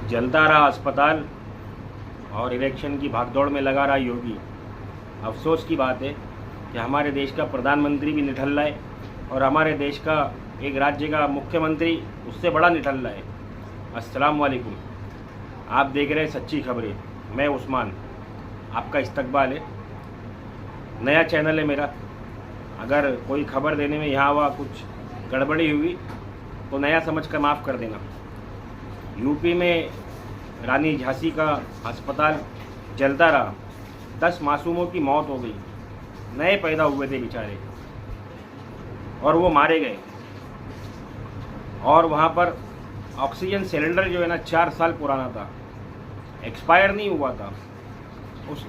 जलता रहा अस्पताल और इलेक्शन की भागदौड़ में लगा रहा योगी। अफसोस की बात है कि हमारे देश का प्रधानमंत्री भी निठल्ला है और हमारे देश का एक राज्य का मुख्यमंत्री उससे बड़ा निठल्ला है। अस्सलाम वालेकुम, आप देख रहे हैं सच्ची खबरें। मैं उस्मान, आपका इस्तकबाल है। नया चैनल है मेरा। अगर कोई खबर देने में यहाँ वहाँ कुछ गड़बड़ी हुई तो नया समझ कर माफ़ कर देना। यूपी में रानी झांसी का अस्पताल जलता रहा, 10 मासूमों की मौत हो गई। नए पैदा हुए थे बेचारे और वो मारे गए। और वहाँ पर ऑक्सीजन सिलेंडर जो है ना 4 साल पुराना था, एक्सपायर नहीं हुआ था। उस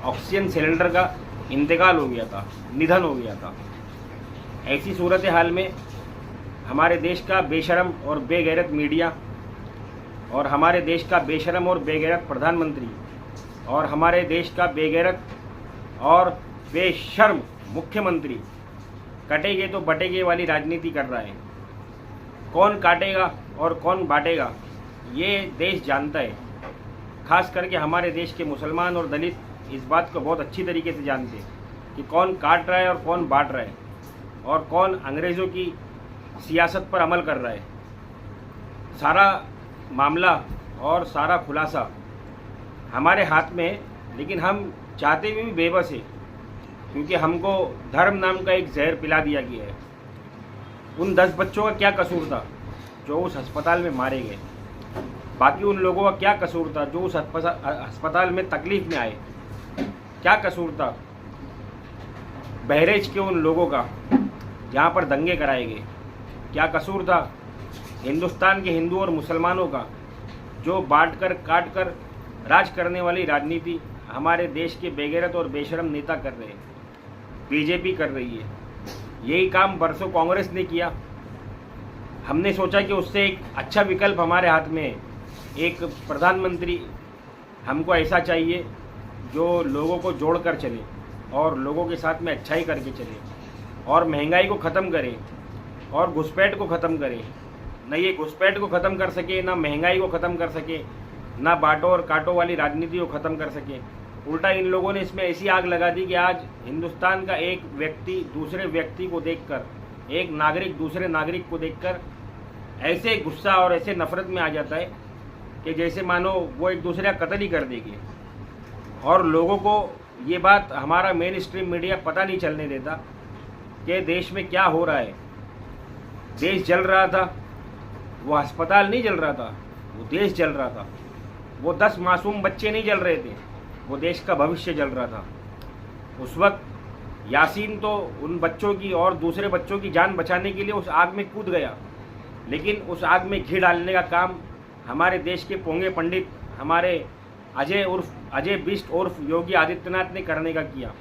ऑक्सीजन सिलेंडर का इंतकाल हो गया था, निधन हो गया था। ऐसी सूरत हाल में हमारे देश का बेशरम और बेगैरत मीडिया और हमारे देश का बेशरम और बेगैरत प्रधानमंत्री और हमारे देश का बेगैरत और बेशर्म मुख्यमंत्री कटेंगे तो बटेंगे वाली राजनीति कर रहा है। कौन काटेगा और कौन बांटेगा ये देश जानता है। खास करके हमारे देश के मुसलमान और दलित इस बात को बहुत अच्छी तरीके से जानते हैं कि कौन काट रहा है और कौन बांट रहा है और कौन अंग्रेज़ों की सियासत पर अमल कर रहा है। सारा मामला और सारा खुलासा हमारे हाथ में है, लेकिन हम चाहते हुए भी बेबस है क्योंकि हमको धर्म नाम का एक जहर पिला दिया गया है। उन 10 बच्चों का क्या कसूर था जो उस अस्पताल में मारे गए? बाकी उन लोगों का क्या कसूर था जो उस अस्पताल में तकलीफ में आए? क्या कसूर था बहरेज के उन लोगों का जहाँ पर दंगे कराए गए? क्या कसूर था हिंदुस्तान के हिंदू और मुसलमानों का जो बांट कर काट कर राज करने वाली राजनीति हमारे देश के बेगैरत और बेशरम नेता कर रहे हैं, बीजेपी कर रही है। यही काम बरसों कांग्रेस ने किया। हमने सोचा कि उससे एक अच्छा विकल्प हमारे हाथ में है। एक प्रधानमंत्री हमको ऐसा चाहिए जो लोगों को जोड़ कर चले और लोगों के साथ में अच्छाई करके चले और महंगाई को ख़त्म करे और घुसपैठ को ख़त्म करे। न ये घुसपैठ को ख़त्म कर सके, ना महंगाई को ख़त्म कर सके, ना बांटो और काटो वाली राजनीति को ख़त्म कर सके। उल्टा इन लोगों ने इसमें ऐसी आग लगा दी कि आज हिंदुस्तान का एक व्यक्ति दूसरे व्यक्ति को देखकर, एक नागरिक दूसरे नागरिक को देखकर ऐसे गुस्सा और ऐसे नफरत में आ जाता है कि जैसे मानो वो एक दूसरे का कत्ल ही कर देंगे। और लोगों को ये बात हमारा मेन स्ट्रीम मीडिया पता नहीं चलने देता कि देश में क्या हो रहा है। देश जल रहा था, वो अस्पताल नहीं जल रहा था, वो देश जल रहा था। वो 10 मासूम बच्चे नहीं जल रहे थे, वो देश का भविष्य जल रहा था। उस वक्त यासीन तो उन बच्चों की और दूसरे बच्चों की जान बचाने के लिए उस आग में कूद गया, लेकिन उस आग में घी डालने का काम हमारे देश के पोंगे पंडित हमारे अजय बिष्ट उर्फ योगी आदित्यनाथ ने करने का किया।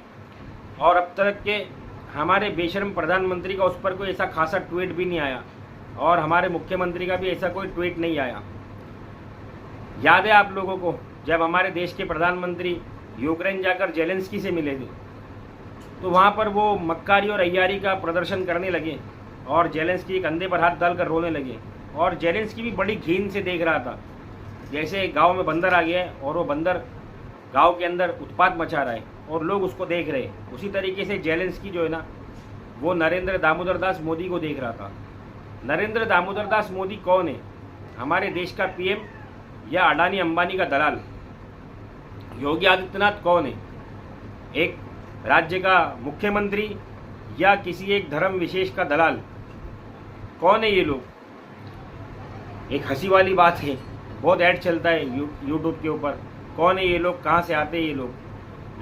और अब तक के हमारे बेशर्म प्रधानमंत्री का उस पर कोई ऐसा खासा ट्वीट भी नहीं आया और हमारे मुख्यमंत्री का भी ऐसा कोई ट्वीट नहीं आया। याद है आप लोगों को जब हमारे देश के प्रधानमंत्री यूक्रेन जाकर जेलेंस्की से मिले थे तो वहाँ पर वो मक्कारी और अय्यारी का प्रदर्शन करने लगे और जेलेंस्की के कंधे पर हाथ डालकर रोने लगे। और जेलेंस्की भी बड़ी घिन से देख रहा था, जैसे गांव में बंदर आ गया है और वो बंदर गांव के अंदर उत्पात मचा रहा है और लोग उसको देख रहे हैं। उसी तरीके से जेलेंस्की जो है ना वो नरेंद्र दामोदर दास मोदी को देख रहा था। नरेंद्र दामोदर दास मोदी कौन है? हमारे देश का पीएम या अडानी अंबानी का दलाल? योगी आदित्यनाथ कौन है? एक राज्य का मुख्यमंत्री या किसी एक धर्म विशेष का दलाल? कौन है ये लोग? एक हंसी वाली बात है, बहुत ऐड चलता है यूट्यूब के ऊपर, कौन है ये लोग, कहाँ से आते हैं ये लोग?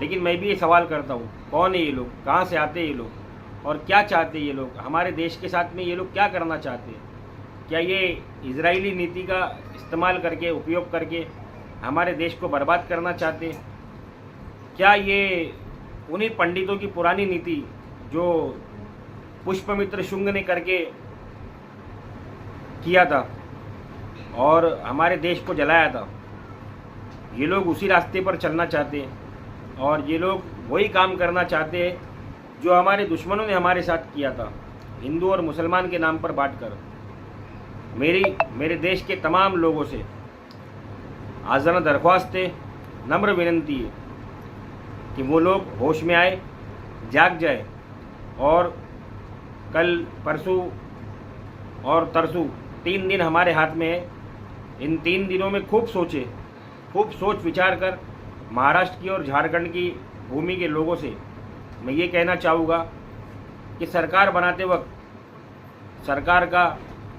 लेकिन मैं भी ये सवाल करता हूँ, कौन है ये लोग, कहाँ से आते हैं ये लोग और क्या चाहते हैं ये लोग? हमारे देश के साथ में ये लोग क्या करना चाहते हैं? क्या ये इजरायली नीति का इस्तेमाल करके, उपयोग करके हमारे देश को बर्बाद करना चाहते हैं? क्या ये उन्हीं पंडितों की पुरानी नीति जो पुष्पमित्र शुंग ने करके किया था और हमारे देश को जलाया था, ये लोग उसी रास्ते पर चलना चाहते हैं और ये लोग वही काम करना चाहते हैं जो हमारे दुश्मनों ने हमारे साथ किया था, हिंदू और मुसलमान के नाम पर बांटकर। मेरे देश के तमाम लोगों से आज़ाना दरख्वास्त है, नम्र विनती है कि वो लोग होश में आए, जाग जाए और कल परसों और तरसों 3 दिन हमारे हाथ में है। इन 3 दिनों में खूब सोच विचार कर महाराष्ट्र की और झारखंड की भूमि के लोगों से मैं ये कहना चाहूँगा कि सरकार बनाते वक्त, सरकार का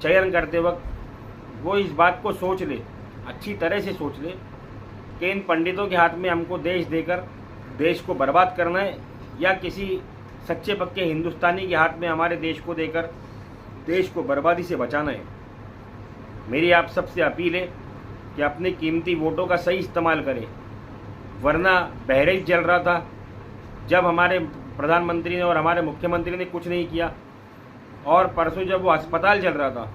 चयन करते वक्त वो इस बात को सोच ले, अच्छी तरह से सोच ले कि इन पंडितों के हाथ में हमको देश देकर देश को बर्बाद करना है या किसी सच्चे पक्के हिंदुस्तानी के हाथ में हमारे देश को देकर देश को बर्बादी से बचाना है। मेरी आप सबसे अपील है कि अपने कीमती वोटों का सही इस्तेमाल करें, वरना बहरेज जल रहा था जब हमारे प्रधानमंत्री ने और हमारे मुख्यमंत्री ने कुछ नहीं किया, और परसों जब वो अस्पताल जल रहा था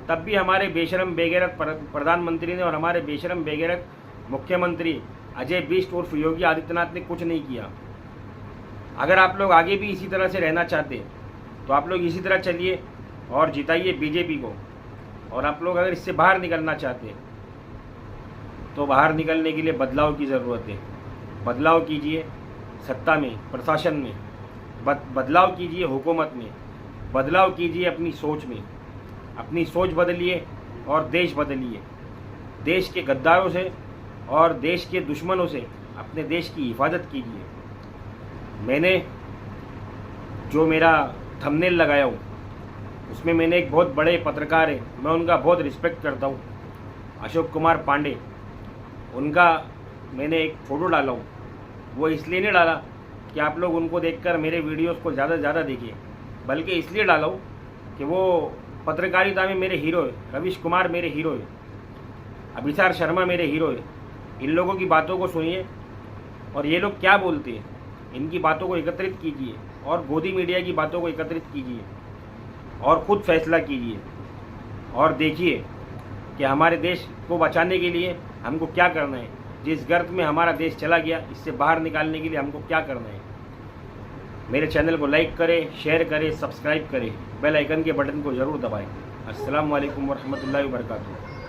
तब भी हमारे बेशरम बेगैरत प्रधानमंत्री ने और हमारे बेशरम बेगैरत मुख्यमंत्री अजय बिष्ट उर्फ योगी आदित्यनाथ ने कुछ नहीं किया। अगर आप लोग आगे भी इसी तरह से रहना चाहते तो आप लोग इसी तरह चलिए और जिताइए बीजेपी को। और आप लोग अगर इससे बाहर निकलना चाहते तो बाहर निकलने के लिए बदलाव की ज़रूरत है। बदलाव कीजिए सत्ता में, प्रशासन में, बदलाव कीजिए हुकूमत में, बदलाव कीजिए अपनी सोच में। अपनी सोच बदलिए और देश बदलिए। देश के गद्दारों से और देश के दुश्मनों से अपने देश की हिफाजत कीजिए। मैंने जो मेरा थंबनेल लगाया हूँ उसमें मैंने एक बहुत बड़े पत्रकार है, मैं उनका बहुत रिस्पेक्ट करता हूँ, अशोक कुमार पांडे, उनका मैंने एक फ़ोटो डाला हूँ। वो इसलिए नहीं डाला कि आप लोग उनको देखकर मेरे वीडियोस को ज़्यादा से ज़्यादा देखिए, बल्कि इसलिए डाला हूँ कि वो पत्रकारिता में मेरे हीरो है। रवीश कुमार मेरे हीरो है, अभिसार शर्मा मेरे हीरो है। इन लोगों की बातों को सुनिए और ये लोग क्या बोलते हैं इनकी बातों को एकत्रित कीजिए और गोदी मीडिया की बातों को एकत्रित कीजिए और ख़ुद फैसला कीजिए और देखिए कि हमारे देश को बचाने के लिए हमको क्या करना है। जिस गर्त में हमारा देश चला गया इससे बाहर निकालने के लिए हमको क्या करना है। मेरे चैनल को लाइक करें, शेयर करें, सब्सक्राइब करें, बेल आइकन के बटन को ज़रूर दबाएं। अस्सलाम वालेकुम वरहमतुल्लाहि वबरकातुहू।